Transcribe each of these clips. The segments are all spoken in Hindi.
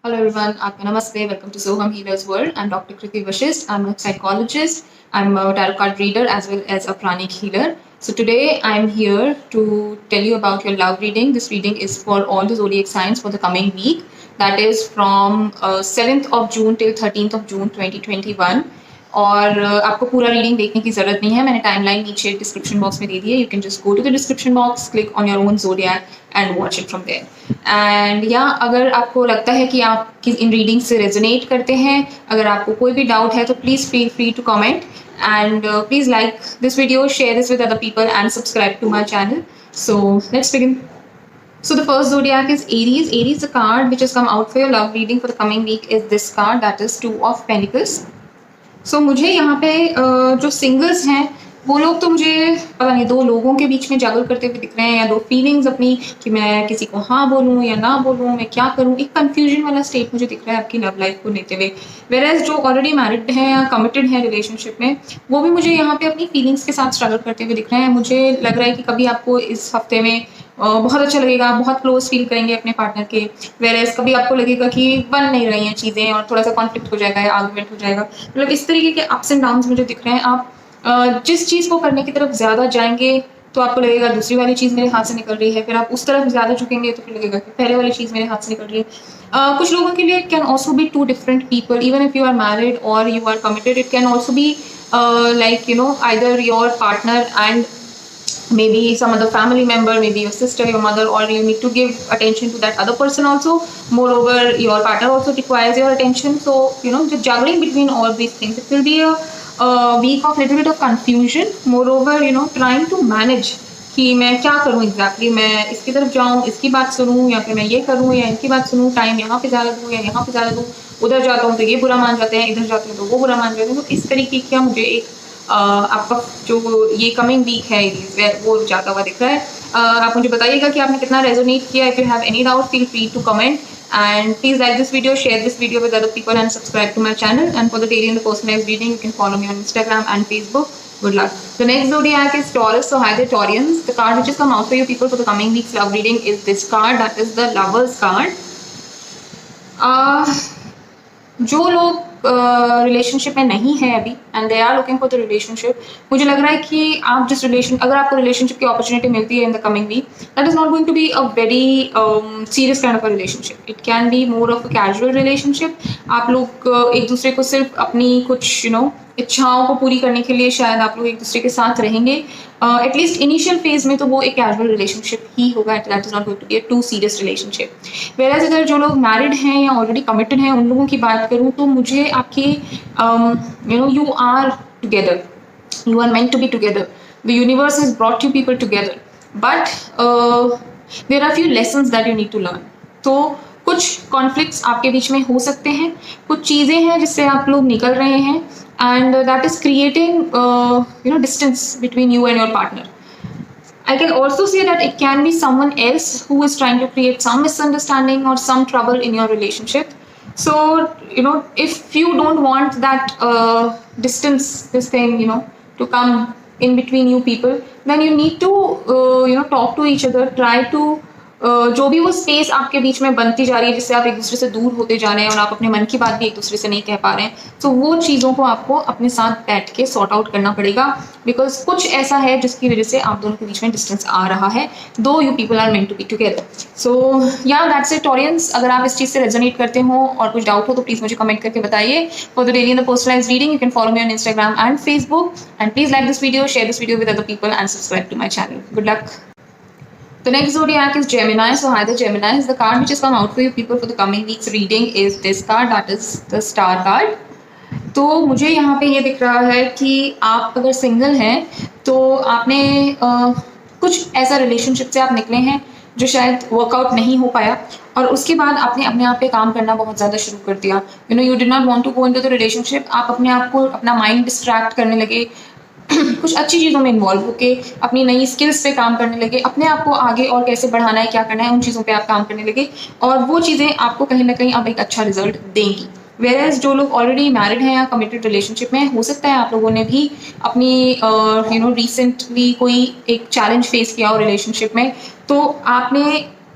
Hello everyone, Aapka Namaste. Welcome to Soham Healer's World. I'm Dr. Kriti Vashist. I'm a psychologist. I'm a tarot card reader as well as a pranic healer. So today I'm here to tell you about your love reading. This reading is for all the zodiac signs for the coming week. That is from 7th of June till 13th of June 2021. और आपको पूरा रीडिंग देखने की जरूरत नहीं है, मैंने टाइमलाइन नीचे डिस्क्रिप्शन बॉक्स में दे दी है. You can just go to the description box, click on your own zodiac and watch it from there. And या अगर आपको लगता है कि आप इन रीडिंग से रेजोनेट करते हैं, अगर आपको कोई भी डाउट है तो please feel free to comment and please like this video, share this with other people and subscribe to my channel. So let's begin. So the first zodiac is Aries. Aries, the card which has come out for your love reading for the coming week is this card, that is Two of Pentacles. So मुझे यहाँ पे जो सिंगल्स हैं वो लोग तो मुझे पता नहीं, दो लोगों के बीच में जगल करते हुए दिख रहे हैं, या दो फीलिंग्स अपनी कि मैं किसी को हाँ बोलूँ या ना बोलूँ, मैं क्या करूँ, एक कंफ्यूजन वाला स्टेट मुझे दिख रहा है आपकी लव लाइफ को लेते हुए. वेयरएज जो ऑलरेडी मैरिड हैं या कमिटेड हैं रिलेशनशिप में, वो भी मुझे यहाँ पे अपनी फीलिंग्स के साथ स्ट्रगल करते हुए दिख रहे हैं. मुझे लग रहा है कि कभी आपको इस हफ्ते में बहुत अच्छा लगेगा, बहुत क्लोज फील करेंगे अपने पार्टनर के. वेयरएज कभी आपको लगेगा कि बन नहीं रही हैं चीज़ें और थोड़ा सा कॉन्फ्लिक्ट हो जाएगा या आर्गुमेंट हो जाएगा. मतलब इस तरीके के अप्स एंड डाउन्स मुझे दिख रहे हैं. आप जिस चीज़ को करने की तरफ ज़्यादा जाएंगे तो आपको लगेगा दूसरी वाली चीज़ मेरे हाथ से निकल रही है, फिर आप उस तरफ ज़्यादा झुकेंगे तो फिर लगेगा कि पहले वाली चीज़ मेरे हाथ से निकल रही है. कुछ लोगों के लिए can also be two different people, even if you are married और you are committed. It can also be like either your partner and maybe some other family member, maybe your sister, your mother, or you need to give attention to that other person also. Moreover, your partner also requires your attention. So just juggling between all these things, it will be a week of little bit of confusion. Moreover, trying to manage कि मैं क्या करूँ एग्जैक्टली, मैं इसकी तरफ जाऊँ, इसकी बात सुनूँ, या फिर मैं ये करूँ या इनकी बात सुनूँ, टाइम यहाँ पे ज़्यादा दूँ या यहाँ पे ज़्यादा दूँ, उधर जाता हूँ तो ये बुरा मान जाते हैं, इधर जाते हैं तो वो बुरा मान जाते हैं. तो इस तरीके का मुझे एक आपका जो ये कमिंग वीक है वो जाता हुआ दिख रहा है. आप मुझे बताइएगा कि आपने कितना रेजोनेट किया. If you have any doubt, feel free to comment and please like this video, share this video with other people and subscribe to my channel. And for the daily and the personalized reading, you can follow me on Instagram and Facebook. Good luck. The next zodiac is Taurus. So hi there Taurians. The card which has come out for you people for the coming week's love reading is this card, that is the Lovers card. जो लोग रिलेशनशिप में नहीं है अभी and they are looking for the relationship, मुझे लग रहा है कि आप जिस अगर आपको रिलेशनशिप की अपॉर्चुनिटी मिलती है in the coming week, that is not going to be a very serious kind of a relationship. It can be more of a casual relationship. आप लोग एक दूसरे को सिर्फ अपनी कुछ इच्छाओं को पूरी करने के लिए शायद आप लोग एक दूसरे के साथ रहेंगे. एटलीस्ट इनिशियल फेज में तो वो एक कैजुअल रिलेशनशिप ही होगा. That is not going to be a too serious relationship. Whereas अगर जो लोग मैरिड हैं या ऑलरेडी कमिटेड हैं उन लोगों की बात करूँ तो मुझे आपकी you are together, you are meant to be together. The universe has brought you people together, but there are few lessons that you need to learn. तो कुछ कॉन्फ्लिक्ट्स आपके बीच में हो सकते हैं, कुछ चीज़ें हैं जिससे आप लोग निकल रहे हैं, and that is creating distance between you and your partner. I can also say that it can be someone else who is trying to create some misunderstanding or some trouble in your relationship. So if you don't want that distance, this thing to come in between you people, then you need to talk to each other, try to जो भी वो स्पेस आपके बीच में बनती जा रही है जिससे आप एक दूसरे से दूर होते जा रहे हैं और आप अपने मन की बात भी एक दूसरे से नहीं कह पा रहे हैं, तो वो चीज़ों को आपको अपने साथ बैठ के सॉर्ट आउट करना पड़ेगा. बिकॉज कुछ ऐसा है जिसकी वजह से आप दोनों के बीच में डिस्टेंस आ रहा है, दो you people are meant to be together. So yeah that's it Taureans. अगर आप इस चीज़ से रेजोनेट करते हो और कुछ डाउट हो तो प्लीज़ मुझे कमेंट करके बताइए. For the daily and the personalised reading you can follow me on Instagram and Facebook. And please like this video, share this video with other people and subscribe to my channel. Good luck. The next zodiac is Gemini. So hi the Geminis. The card which has come out for you people for the coming week's reading is this card, that is the Star card. तो मुझे यहाँ पे ये दिख रहा है कि आप अगर सिंगल हैं तो आपने कुछ ऐसा रिलेशनशिप से आप निकले हैं जो शायद वर्कआउट नहीं हो पाया, और उसके बाद आपने अपने आप पे काम करना बहुत ज़्यादा शुरू कर दिया. You did not want to go into the relationship. आप अपने आप को, अपना माइंड डिस्ट्रैक्ट करने लगे, कुछ अच्छी चीज़ों में इन्वॉल्व होके अपनी नई स्किल्स पे काम करने लगे, अपने आप को आगे और कैसे बढ़ाना है, क्या करना है, उन चीज़ों पे आप काम करने लगे, और वो चीज़ें आपको कहीं ना कहीं अब एक अच्छा रिजल्ट देंगी. वेयरएज जो लोग ऑलरेडी मैरिड हैं या कमिटेड रिलेशनशिप में, हो सकता है आप लोगों ने भी अपनी रिसेंटली कोई एक चैलेंज फेस किया हो रिलेशनशिप में, तो आपने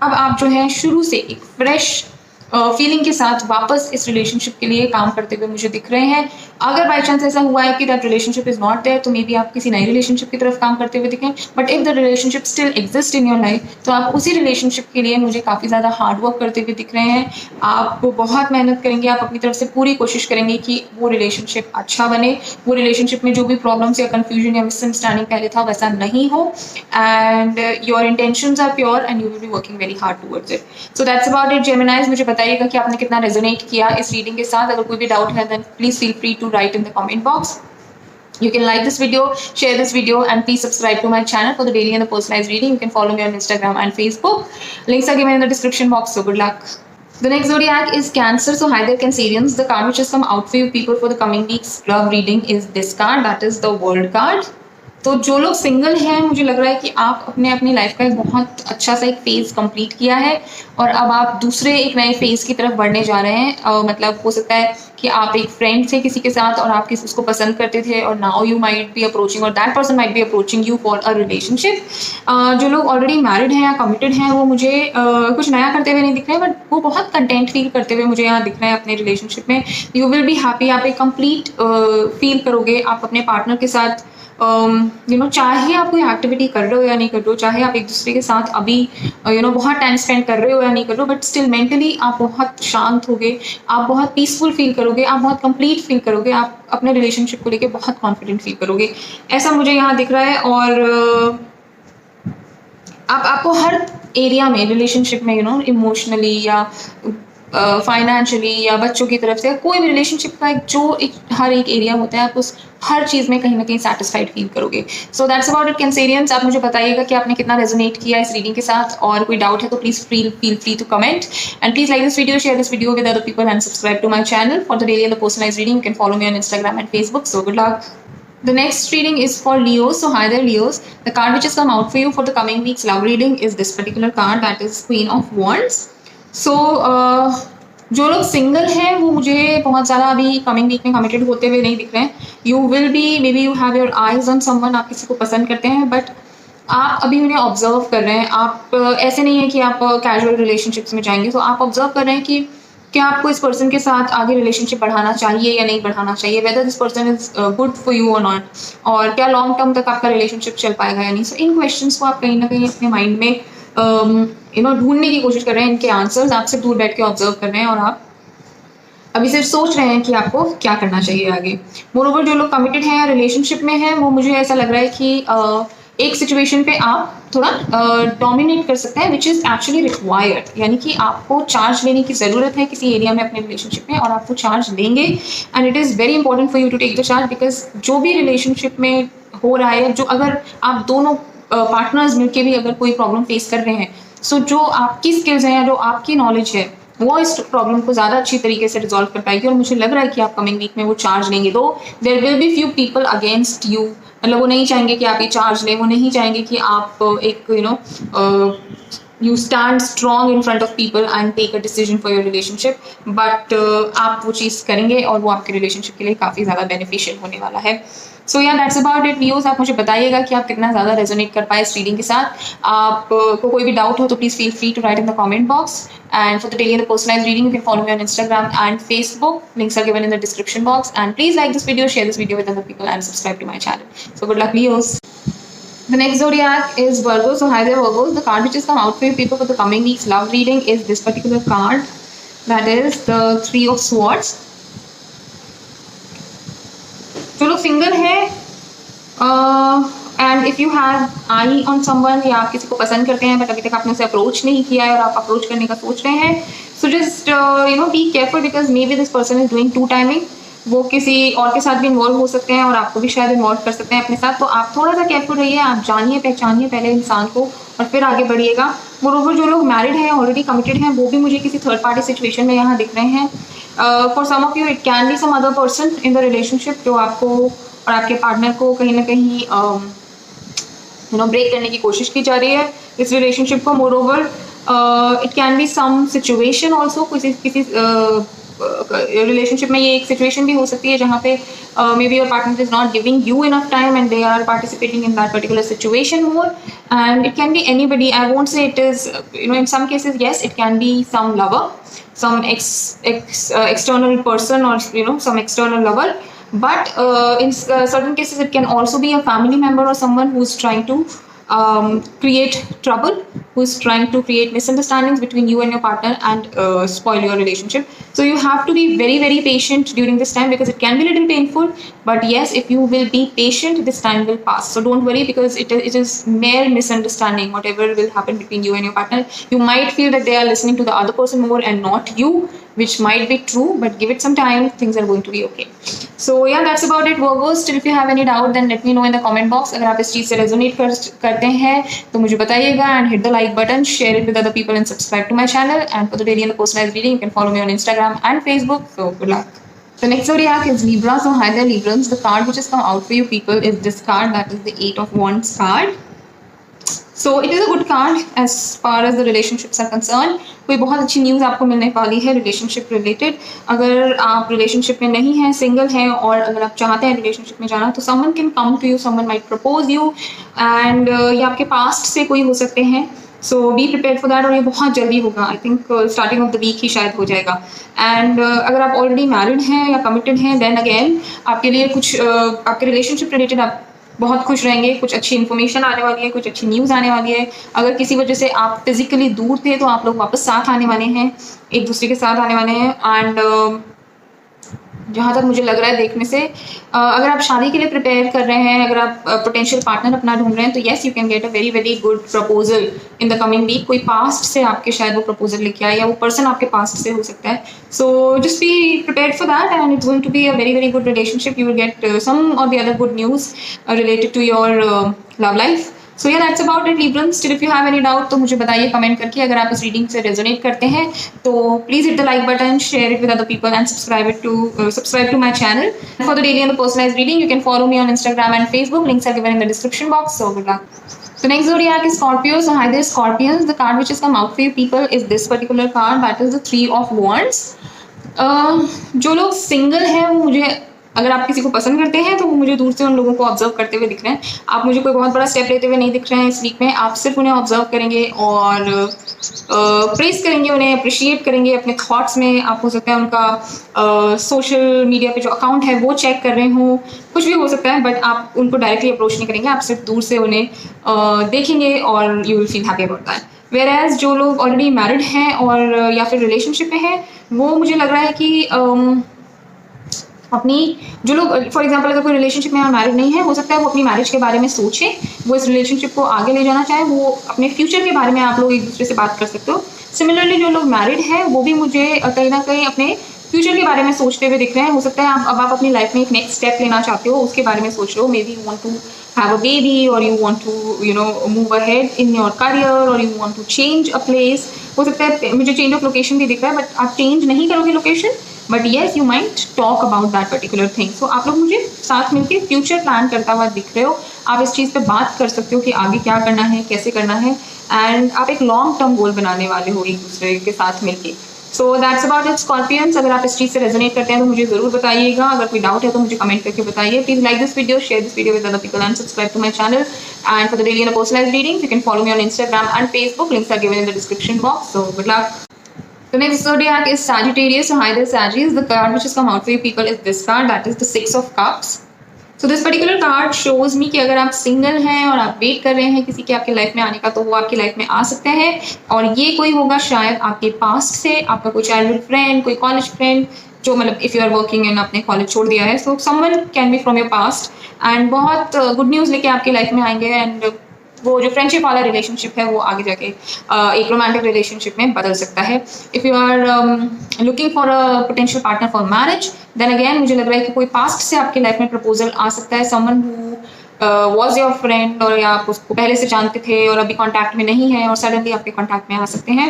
अब आप जो है शुरू से एक फ्रेश फीलिंग के साथ वापस इस रिलेशनशिप के लिए काम करते हुए मुझे दिख रहे हैं। अगर बाई चांस ऐसा हुआ है कि that relationship is not there, तो मे बी आप किसी नई रिलेशनशिप की तरफ काम करते हुए दिखें। But if the relationship still exist in your life, तो आप उसी रिलेशनशिप के लिए मुझे काफ़ी ज़्यादा हार्ड वर्क करते हुए दिख रहे हैं। आप बहुत मेहनत करेंगे, आप अपनी तरफ से पूरी कोशिश करेंगे कि वो रिलेशनशिप अच्छा बने, वो रिलेशनशिप में जो भी प्रॉब्लम्स या कन्फ्यूजन या मिसअंडरस्टैंडिंग पहले था वैसा नहीं हो, and your intentions are pure and you will be working very hard towards it. So that's about it Geminis. मुझे बताइएगा कि आपने कितना रेजोनेट किया इस रीडिंग के साथ। अगर कोई भी डाउट है then please feel free to write in the comment box. You can like this video, share this video, and please subscribe to my channel for the daily and the personalized reading. You can follow me on Instagram and Facebook. Links are given in the description box, so good luck. The next zodiac is Cancer. So hi there, Cancerians. The card which has come out for you people for the coming week's love reading is this card. That is the World card. तो जो लोग सिंगल हैं, मुझे लग रहा है कि आप अपनी लाइफ का एक बहुत अच्छा सा एक फेज़ कंप्लीट किया है और अब आप दूसरे एक नए फेज़ की तरफ बढ़ने जा रहे हैं। मतलब हो सकता है कि आप एक फ्रेंड थे किसी के साथ और आप किसी उसको पसंद करते थे और now you might be approaching और that person might be approaching you for a relationship. जो लोग ऑलरेडी मैरिड हैं या कमिटेड हैं वो मुझे कुछ नया करते हुए नहीं दिख रहे हैं, बट वो बहुत कंटेंट फील करते हुए मुझे यहाँ दिख रहे हैं अपने रिलेशनशिप में। यू विल बी हैप्पी, आप एक कंप्लीट फील करोगे आप अपने पार्टनर के साथ। चाहे आप कोई एक्टिविटी कर रहे हो या नहीं कर रहे हो, चाहे आप एक दूसरे के साथ अभी बहुत टाइम स्पेंड कर रहे हो या नहीं कर रहे हो, बट स्टिल मेंटली आप बहुत शांत होगे, आप बहुत पीसफुल फील करोगे, आप बहुत कंप्लीट फील करोगे, आप अपने रिलेशनशिप को लेके बहुत कॉन्फिडेंट फील करोगे, ऐसा मुझे यहाँ दिख रहा है। और आपको हर एरिया में रिलेशनशिप में इमोशनली या फाइनेंशियली या बच्चों की तरफ से कोई भी रिलेशनशिप का हर एक एरिया होता है, आप उस हर चीज़ में कहीं ना कहीं सेटिस्फाइड फील करोगे। सो दैट्स अबाउट इट कैंसेरियंस। आप मुझे बताइएगा कि आपने कितना रेजोनेट किया इस रीडिंग के साथ, और कोई डाउट है तो please feel free to comment and please like this video, share this video with other people and subscribe to my channel for the daily and the personalised reading. You can follow me on Instagram and Facebook. So good luck. The next reading is for Leos. So hi there, Leos. The card which has come out for you for the coming week's love reading is this particular card, that is Queen of Wands. So जो लोग सिंगल हैं वो मुझे बहुत ज़्यादा अभी कमिंग वीक में कमिटेड होते हुए नहीं दिख रहे हैं। You will B, may be you have your eyes on someone, आप किसी को पसंद करते हैं बट आप अभी उन्हें ऑब्जर्व कर रहे हैं। आप ऐसे नहीं है कि आप कैजुअल रिलेशनशिप्स में जाएंगे, तो आप ऑब्जर्व कर रहे हैं कि क्या आपको इस पर्सन के साथ आगे रिलेशनशिप बढ़ाना चाहिए या नहीं बढ़ाना चाहिए, whether this person is good for you और नॉट, और क्या लॉन्ग टर्म तक आपका रिलेशनशिप चल पाएगा या नहीं। सो इन क्वेश्चंस को आप कहीं ना कहीं अपने माइंड में ढूंढने की कोशिश कर रहे हैं, इनके आंसर्स आप सिर्फ दूर बैठ के ऑब्जर्व कर रहे हैं और आप अभी सिर्फ सोच रहे हैं कि आपको क्या करना चाहिए आगे। मोरोवर जो लोग कमिटेड हैं या रिलेशनशिप में हैं वो मुझे ऐसा लग रहा है कि एक सिचुएशन पे आप थोड़ा डोमिनेट कर सकते हैं, विच इज़ एक्चुअली रिक्वायर्ड, यानी कि आपको चार्ज लेने की ज़रूरत है किसी एरिया में अपने रिलेशनशिप में और आप वो चार्ज लेंगे and it is very important for you to take the charge, because जो भी रिलेशनशिप में हो रहा है, जो अगर आप दोनों पार्टनर्स मिलकर भी अगर कोई प्रॉब्लम फेस कर रहे हैं, सो जो आपकी स्किल्स हैं या जो आपकी नॉलेज है वो इस प्रॉब्लम को ज़्यादा अच्छी तरीके से रिजॉल्व कर पाएगी। और मुझे लग रहा है कि आप कमिंग वीक में वो चार्ज लेंगे। Though there will be few people against you, मतलब वो नहीं चाहेंगे कि आप ये चार्ज लें, वो नहीं चाहेंगे कि आप एक you stand strong in front of people and take a decision for your relationship, but आप वो चीज़ करेंगे और वो आपके रिलेशनशिप के लिए काफ़ी ज़्यादा बेनिफिशियल होने वाला है। सो yeah that's about it viewers. आप मुझे बताइएगा कि आप कितना ज़्यादा रेजोनेट कर पाए इस रीडिंग के साथ। आपको कोई भी डाउट हो तो please feel free to write in the comment box, and for the daily and the personalized reading you can follow me on Instagram and Facebook. Links are given in the description box, and please like this video, share this video with other people and subscribe to my channel. So good luck Leos. The next zodiac is Virgo. So hi there Virgos. The card which has come out for you people for the coming week's love reading is this particular card, that is the Three of Swords. जो लोग सिंगल हैं and if you have I on someone, या आप किसी को पसंद करते हैं बट अभी तक आपने उसे अप्रोच नहीं किया है और आप अप्रोच करने का सोच रहे हैं, so just be careful, because maybe this person is doing two timing. वो किसी और के साथ भी इन्वॉल्व हो सकते हैं और आपको भी शायद इन्वॉल्व कर सकते हैं अपने साथ, तो आप थोड़ा सा केयरफुल रहिए, आप जानिए पहचानिए पहले इंसान को और फिर आगे बढ़िएगा। मोरोवर जो लोग मैरिड हैं, ऑलरेडी कमिटेड हैं, वो भी मुझे किसी थर्ड पार्टी सिचुएशन में यहाँ दिख रहे हैं। For some of you it can be some other person in the relationship जो आपको और आपके पार्टनर को कहीं ना कहीं ब्रेक करने की कोशिश की जा रही है इस रिलेशनशिप को। Moreover it can be some situation also, किसी रिलेशनशिप में ये एक सिचुएशन भी हो सकती है जहाँ पे maybe your partner is not giving you enough time and they are participating in that particular situation more, and it can be anybody. I won't say it is, in some cases yes, it can be some lover, some external person, or some external lover, but in certain cases it can also be a family member or someone who's trying to create trouble, who's trying to create misunderstandings between you and your partner and spoil your relationship. So you have to be very very patient during this time, because it can be a little painful, but yes, if you will be patient, this time will pass. So don't worry, because it is mere misunderstanding. Whatever will happen between you and your partner, you might feel that they are listening to the other person more and not you, which might be true, but give it some time, things are going to be okay. So yeah, that's about it, Virgos. Still, if you have any doubt, then let me know in the comment box. अगर आप इस चीज़ से resonate करते हैं तो मुझे बताइएगा, and hit the like button, share it with other people, and subscribe to my channel. And for the daily and the personalized reading, you can follow me on Instagram and Facebook. So good luck. The next zodiac is Libra. So hi there, Librans. The card which has come out for you people is this card, that is the 8 of Wands card. So it is a good card as far as the relationships are concerned. कोई बहुत अच्छी न्यूज़ आपको मिलने वाली है रिलेशनशिप रिलेटेड. अगर आप रिलेशनशिप में नहीं हैं, सिंगल हैं, और अगर आप चाहते हैं रिलेशनशिप में जाना, तो someone can come to you, someone might propose you, and ये आपके पास्ट से कोई हो सकते हैं. So be prepare for that, और ये बहुत जल्दी होगा. I think starting of the week ही शायद हो जाएगा. एंड अगर आप ऑलरेडी मैरिड हैं या कमिटेड हैं, देन अगेन आपके लिए कुछ आपके रिलेशनशिप रिलेटेड आप बहुत खुश रहेंगे. कुछ अच्छी इन्फॉर्मेशन आने वाली है, कुछ अच्छी न्यूज़ आने वाली है. अगर किसी वजह से आप फिजिकली दूर थे, तो आप लोग वापस साथ आने वाले हैं, एक दूसरे के साथ आने वाले हैं. एंड जहाँ तक मुझे लग रहा है देखने से, अगर आप शादी के लिए प्रिपेयर कर रहे हैं, अगर आप पोटेंशियल पार्टनर अपना ढूंढ रहे हैं, तो yes, you can get a very very good proposal in the coming week. कोई पास्ट से आपके शायद वो प्रपोजल लेके आए, या वो पर्सन आपके पास्ट से हो सकता है. So just be prepared for that, and it's going to be a very very good relationship. You will get some और the other good news related to your love life. So yeah that's about it, Librans. Still if you have any doubt, तो मुझे बताइए कमेंट करके. अगर आप इस रीडिंग से रेजोनेट करते हैं, तो please hit the like button, share it with other people, and subscribe to my channel. For the daily and the personalized reading, you can follow me on Instagram and Facebook. Links are given in the description box. So good luck. So next zodiac is Scorpio. So hi there, Scorpions. The card which has come out for you people is this particular card, that is the 3 of Wands. जो लोग सिंगल हैं, वो मुझे, अगर आप किसी को पसंद करते हैं, तो वो मुझे दूर से उन लोगों को ऑब्जर्व करते हुए दिख रहे हैं. आप मुझे कोई बहुत बड़ा स्टेप लेते हुए नहीं दिख रहे हैं इस वीक में. आप सिर्फ उन्हें ऑब्जर्व करेंगे और प्रेस करेंगे, उन्हें अप्रिशिएट करेंगे अपने थॉट्स में. आप हो सकता है उनका सोशल मीडिया पे जो अकाउंट है वो चेक कर रहे हो, कुछ भी हो सकता है, बट आप उनको डायरेक्टली अप्रोच नहीं करेंगे. आप सिर्फ दूर से उन्हें देखेंगे और you will feel happy about that. Whereas जो लोग ऑलरेडी मैरिड हैं और या फिर रिलेशनशिप में हैं, वो मुझे लग रहा है कि अपनी, जो लोग फॉर एग्जांपल अगर कोई रिलेशनशिप में मैरिड नहीं है, हो सकता है वो अपनी मैरिज के बारे में सोचें, वो इस रिलेशनशिप को आगे ले जाना चाहे, वो अपने फ्यूचर के बारे में आप लोग एक दूसरे से बात कर सकते हो. सिमिलरली जो लोग मैरिड हैं, वो भी मुझे कहीं ना कहीं अपने फ्यूचर के बारे में सोचते हुए दिख रहे हैं. हो सकता है आप अपनी लाइफ में एक नेक्स्ट स्टेप लेना चाहते हो, उसके बारे में सोच रहे हो. Maybe you want to have a baby, और you want to move ahead in your career, और you want to change a place. हो सकता है मुझे चेंज ऑफ लोकेशन भी दिख रहा है, बट आप चेंज नहीं करोगे location, but yes you might talk about that particular thing. So आप लोग मुझे साथ मिलकर फ्यूचर प्लान करता हुआ दिख रहे हो. आप इस चीज़ पे बात कर सकते हो कि आगे क्या करना है, कैसे करना है, एंड आप एक लॉन्ग टर्म गोल बनाने वाले हो एक दूसरे के साथ मिलके. So that's about it, Scorpions. अगर आप इस चीज़ से रेजोनेट करते हैं, तो मुझे ज़रूर बताइएगा. अगर कोई डाउट है तो मुझे कमेंट करके बताइए. Please like this video, share this video with other people, and subscribe to my channel. And for the daily and personalised reading, you can follow me on Instagram and Facebook. Links are given in the description box. So good luck. The next zodiac is Sagittarius. So hi there, Sagittarius. The card which has come out for you people is this card, that is the 6 of Cups. So this particular card shows me कि अगर आप सिंगल हैं और आप वेट कर रहे हैं किसी के आपके लाइफ में आने का, तो वो आपकी लाइफ में आ सकते हैं. और ये कोई होगा शायद आपके पास्ट से, आपका कोई चाइल्डहुड फ्रेंड, कोई कॉलेज फ्रेंड, जो मतलब if you are working and आपने कॉलेज छोड़ दिया है. So someone can be from your past, and बहुत गुड न्यूज़ लेके आपकी लाइफ में आएंगे. एंड वो जो फ्रेंडशिप वाला रिलेशनशिप है, वो आगे जाके एक रोमांटिक रिलेशनशिप में बदल सकता है. If you are looking for a potential partner for marriage, then again मुझे लग रहा है कि कोई पास्ट से आपके लाइफ में प्रपोजल आ सकता है. Someone who was your friend, और या आप उसको पहले से जानते थे और अभी कॉन्टैक्ट में नहीं है, और सडनली आपके कॉन्टैक्ट में आ सकते हैं.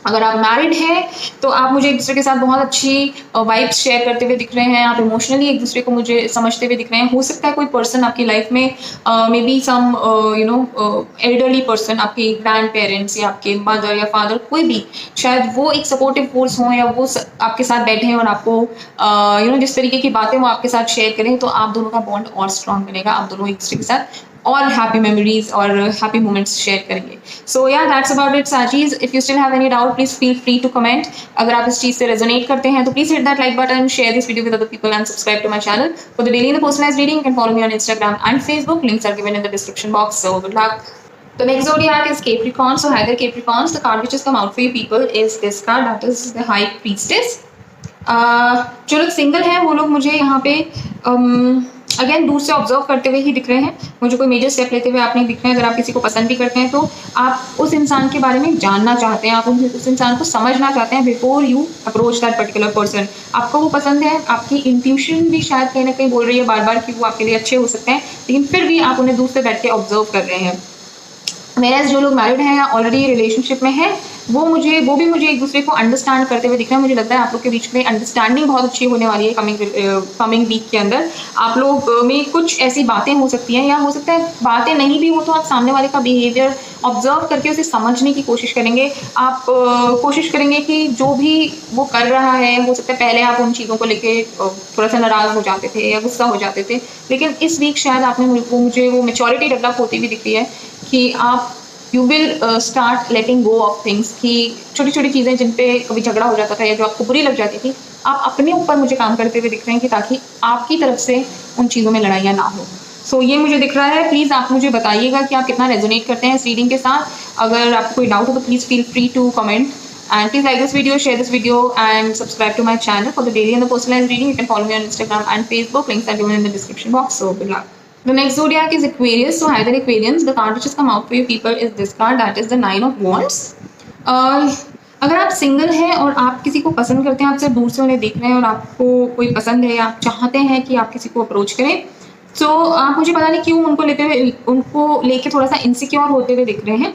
अगर आप मैरिड हैं तो आप मुझे एक दूसरे के साथ बहुत अच्छी वाइब्स शेयर करते हुए दिख रहे हैं, आप इमोशनली एक दूसरे को मुझे समझते हुए दिख रहे हैं। हो सकता है कोई पर्सन आपकी लाइफ में maybe some elderly person, आपके ग्रैंड पेरेंट्स या आपके मदर या फादर, कोई भी, शायद वो एक सपोर्टिव फोर्स हों या वो आपके साथ बैठे हैं और आपको जिस तरीके की बातें वो आपके साथ शेयर करें, तो आप दोनों का बॉन्ड और स्ट्रांग बनेगा, आप दोनों एक दूसरे के साथ और हैप्पी मेमोरीज और हैप्पी मोमेंट्स शेयर करेंगे। So yeah that's about it साचीज। If you still have any doubt please feel free to comment. अगर आप इस चीज से रेजोनेट करते हैं तो please hit that like button, share this video with other people and subscribe to my channel for the daily and personalised reading. You can follow me on Instagram and Facebook. Links are given in the description box. So good luck. The next zodiac is Capricorn. So either Capricorns, the card which has come out for you people is this card, that is the High Priestess. जो लोग सिंगल हैं वो लोग मुझे यहाँ पे अगेन दूर से ऑब्जर्व करते हुए ही दिख रहे हैं, मुझे कोई मेजर स्टेप लेते हुए आप नहीं दिख रहे हैं। अगर आप किसी को पसंद भी करते हैं तो आप उस इंसान के बारे में जानना चाहते हैं, आप उस इंसान को समझना चाहते हैं before you approach that particular person. आपको वो पसंद है, आपकी इंट्यूशन भी शायद कहीं ना कहीं बोल रही है बार बार कि वो आपके लिए अच्छे हो सकते हैं, लेकिन फिर भी आप उन्हें दूर से बैठ के ऑब्जर्व कर रहे हैं। मेरे जो लोग मैरिड हैं या ऑलरेडी रिलेशनशिप में हैं वो भी मुझे एक दूसरे को अंडरस्टैंड करते हुए दिख रहे हैं। मुझे लगता है आप लोग के बीच में अंडरस्टैंडिंग बहुत अच्छी होने वाली है कमिंग वीक के अंदर। आप लोग में कुछ ऐसी बातें हो सकती हैं, या हो सकता है बातें नहीं भी हो तो आप सामने वाले का बिहेवियर ऑब्जर्व करके उसे समझने की कोशिश करेंगे। आप कोशिश करेंगे कि जो भी वो कर रहा है, हो सकता है पहले आप उन चीज़ों को लेके थोड़ा सा नाराज़ हो जाते थे या गुस्सा हो जाते थे, लेकिन इस वीक शायद आपने मुझे वो मैच्योरिटी डेवलप होती भी दिख रही है कि आप you will start letting go of things, कि छोटी छोटी चीज़ें जिन पे कभी झगड़ा हो जाता था या जो आपको बुरी लग जाती थी, आप अपने ऊपर मुझे काम करते हुए दिख रहे हैं कि ताकि आपकी तरफ से उन चीज़ों में लड़ाइयाँ ना हो। सो ये मुझे दिख रहा है। प्लीज़ आप मुझे बताइएगा कि आप कितना रेजोनेट करते हैं इस रीडिंग के साथ। अगर आपको कोई डाउट हो तो please feel free to comment and please like this video, share this video and subscribe to my channel for the daily and the personalized reading. You can follow me on Instagram and Facebook. Links are given in the description box. So good luck. The next zodiac is Aquarius. So either Aquarians, the card which has come out for you people is this card, that is the Nine of Wands. अगर आप सिंगल हैं और आप किसी को पसंद करते हैं, आप सिर्फ दूर से उन्हें देख रहे हैं और आपको कोई पसंद है या आप चाहते हैं कि आप किसी को अप्रोच करें, तो आप मुझे पता नहीं क्यों उनको लेके थोड़ा सा इनसिक्योर होते हुए दिख रहे हैं।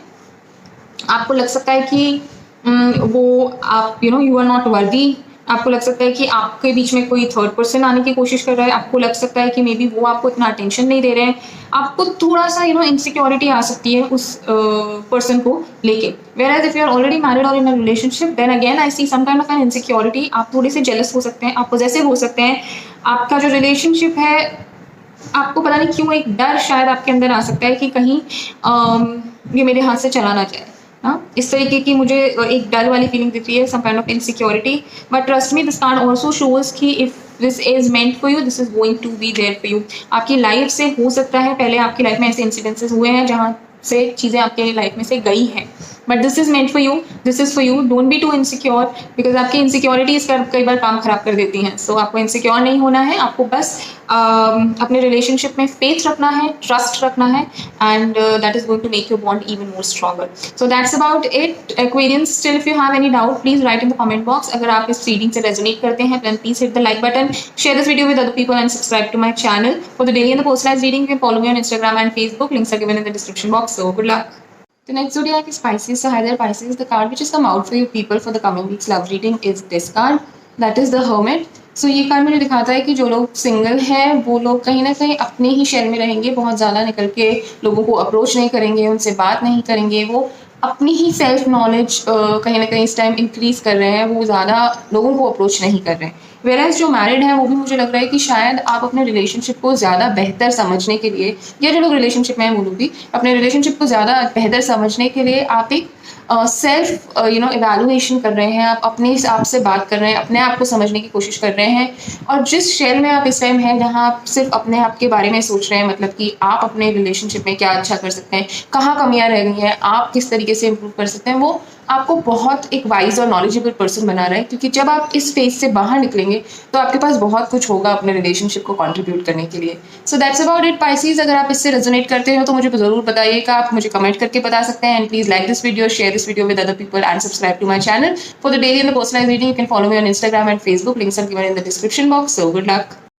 आपको लग सकता है कि वो आप यू आर नॉट वर्दी। आपको लग सकता है कि आपके बीच में कोई थर्ड पर्सन आने की कोशिश कर रहा है। आपको लग सकता है कि मे बी वो आपको इतना अटेंशन नहीं दे रहे हैं। आपको थोड़ा सा इनसिक्योरिटी आ सकती है उस पर्सन को लेके। Whereas if you are already married और in a relationship, then again I see some kind of an insecurity. आप थोड़े से जेलस हो सकते हैं, आप पॉसेसिव हो सकते हैं। आपका जो रिलेशनशिप है, आपको पता नहीं क्यों एक डर शायद आपके अंदर आ सकता है कि कहीं ये मेरे हाथ से चला ना जाए। इस तरीके की मुझे एक डर वाली फीलिंग दिख रही है, some kind of insecurity. But trust me, this card also shows कि if this is meant for you, this is going to be there for you. आपकी लाइफ से हो सकता है पहले आपकी लाइफ में ऐसे इंसिडेंसेस हुए हैं जहाँ से चीज़ें आपके लाइफ में से गई हैं, but this is meant for you, this is for you. Don't be too insecure, because आपकी इनसिक्योरिटीज कई बार काम खराब कर देती हैं। सो आपको इनसिक्योर नहीं होना है, आपको बस अपने रिलेशनशिप में फेथ रखना है, ट्रस्ट रखना है, and that is going to make your bond even more stronger. So that's about it Aquarians. Still if you have any doubt please write in the comment box. अगर आप इस रीडिंग से रेजोनेट करते हैं then please hit the like button, share this video with other people and subscribe to my channel for the daily and the personalised reading. You can follow me on Instagram and Facebook. Links are given in the description box. So good luck. The next zodiac is Pisces. So hi there Pisces, the card which has come out for you people for the coming week's love reading is this card, that is the Hermit. सो ये कार्ड मुझे दिखाता है कि जो लोग सिंगल हैं वो लोग कहीं ना कहीं अपने ही शेल में रहेंगे, बहुत ज़्यादा निकल के लोगों को अप्रोच नहीं करेंगे, उनसे बात नहीं करेंगे। वो अपनी ही सेल्फ नॉलेज कहीं ना कहीं इस टाइम इंक्रीज कर रहे हैं, वो ज़्यादा लोगों को अप्रोच नहीं कर रहे हैं। वेराज जो मैरिड है वो भी मुझे लग रहा है कि शायद आप अपने रिलेशनशिप को ज़्यादा बेहतर समझने के लिए, या जो लोग रिलेशनशिप में हैं वो लोग भी अपने रिलेशनशिप को ज़्यादा बेहतर समझने के लिए आप एक सेल्फ इवैल्यूएशन कर रहे हैं। आप अपने आप से बात कर रहे हैं, अपने आप को समझने की कोशिश कर रहे हैं। और जिस शेल में आप इस टाइम हैं जहाँ आप सिर्फ अपने आप के बारे में सोच रहे हैं, मतलब कि आप अपने रिलेशनशिप में क्या अच्छा कर सकते हैं, कहाँ कमियाँ रह गई हैं, आप किस तरीके से इम्प्रूव कर सकते हैं, वो आपको बहुत एक वाइज और नॉलेजेबल पर्सन बना रहा है। क्योंकि जब आप इस फेज से बाहर निकलेंगे तो आपके पास बहुत कुछ होगा अपने रिलेशनशिप को कंट्रीब्यूट करने के लिए। सो दैट्स अबाउट इट पाइसेस। अगर आप इससे रेजोनेट करते हो तो मुझे ज़रूर बताइएगा, आप मुझे कमेंट करके बता सकते हैं। And please like this video, share this video with other people and subscribe to my channel for the daily and the personalised reading. You can follow me on Instagram and Facebook. Links are given in the description box. So good luck.